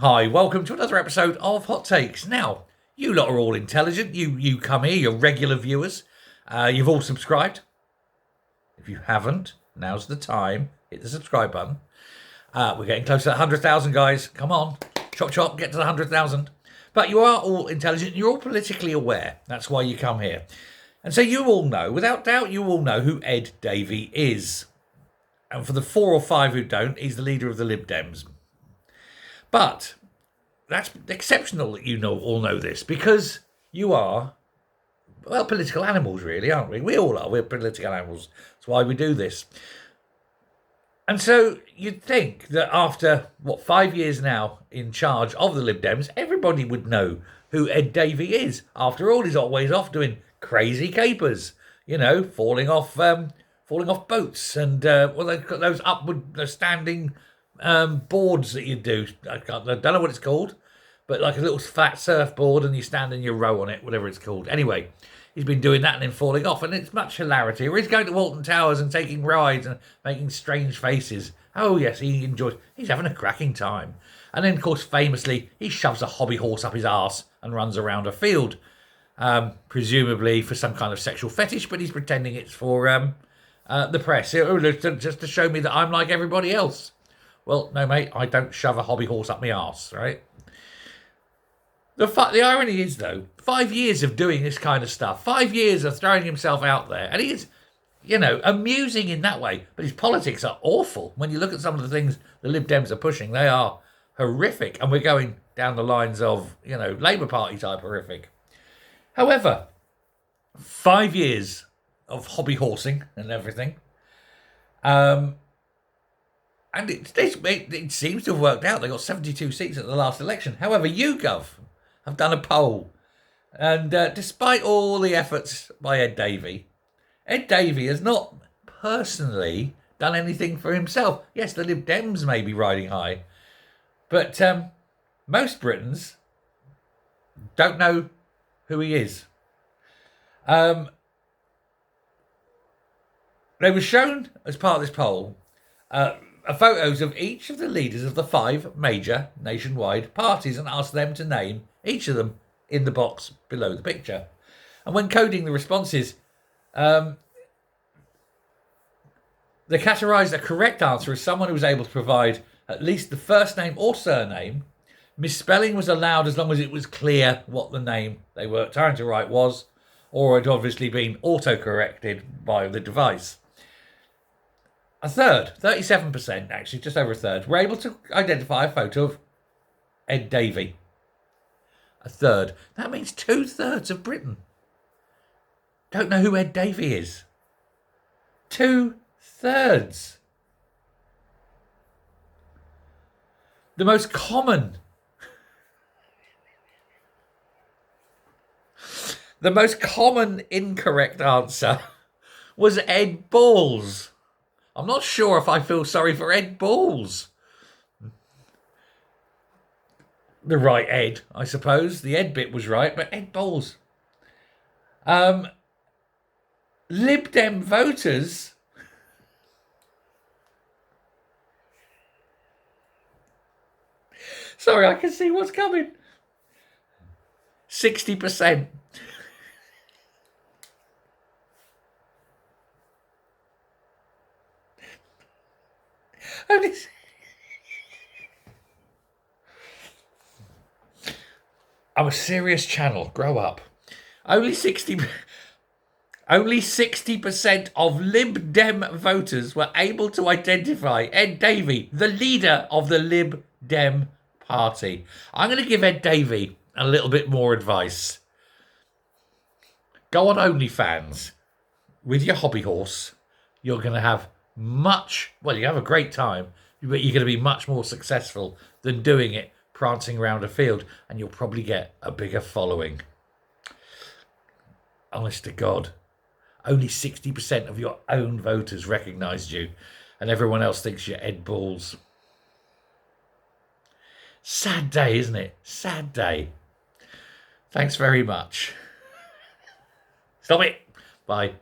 Hi, welcome to another episode of Hot Takes. Now, you lot are all intelligent. You come here, you're regular viewers. You've all subscribed. If you haven't, now's the time. Hit the subscribe button. We're getting close to 100,000, guys. Come on. Chop, chop, get to the 100,000. But you are all intelligent. You're all politically aware. That's why you come here. And so you all know, without doubt, you all know who Ed Davey is. And for the 4 or 5 who don't, he's the leader of the Lib Dems. But that's exceptional that you all know this, because you are, well, political animals, really, aren't we? We all are. We're political animals. That's why we do this. And so you'd think that after, 5 years now in charge of the Lib Dems, everybody would know who Ed Davey is. After all, he's always off doing crazy capers, falling off boats and, they've got those upward standing boards that you do. I don't know what it's called, but like a little fat surfboard, and you stand in your row on it, whatever it's called. Anyway, he's been doing that and then falling off, and it's much hilarity. Or he's going to Walton Towers and taking rides and making strange faces. Oh yes, he enjoys. He's having a cracking time. And then, of course, famously, he shoves a hobby horse up his arse and runs around a field, presumably for some kind of sexual fetish, but he's pretending it's for the press, just to show me that I'm like everybody else. Well, no, mate, I don't shove a hobby horse up my arse, right? The irony is, though, 5 years of doing this kind of stuff, 5 years of throwing himself out there, and he's, amusing in that way, but his politics are awful. When you look at some of the things the Lib Dems are pushing, they are horrific, and we're going down the lines of, Labour Party type horrific. However, 5 years of hobby horsing and everything, and it seems to have worked out. They got 72 seats at the last election. However, YouGov have done a poll. And despite all the efforts by Ed Davey has not personally done anything for himself. Yes, the Lib Dems may be riding high. But most Britons don't know who he is. They were shown, as part of this poll, photos of each of the leaders of the 5 major nationwide parties and asked them to name each of them in the box below the picture. And when coding the responses, they categorised a correct answer as someone who was able to provide at least the first name or surname. Misspelling was allowed as long as it was clear what the name they were trying to write was, or had obviously been auto-corrected by the device. A third, 37%, actually, just over a third, were able to identify a photo of Ed Davey. A third. That means 2/3 of Britain don't know who Ed Davey is. 2/3. The most common incorrect answer was Ed Balls. I'm not sure if I feel sorry for Ed Balls. The right Ed, I suppose. The Ed bit was right, but Ed Balls. Lib Dem voters. Sorry, I can see what's coming. 60%. I'm a serious channel. Grow up. Only 60% of Lib Dem voters were able to identify Ed Davey, the leader of the Lib Dem party. I'm going to give Ed Davey a little bit more advice. Go on OnlyFans with your hobby horse. You're going to have you have a great time, but you're going to be much more successful than doing it prancing around a field, and you'll probably get a bigger following. Honest to God, only 60% of your own voters recognised you, and everyone else thinks you're Ed Balls. Sad day, isn't it? Sad day. Thanks very much. Stop it. Bye.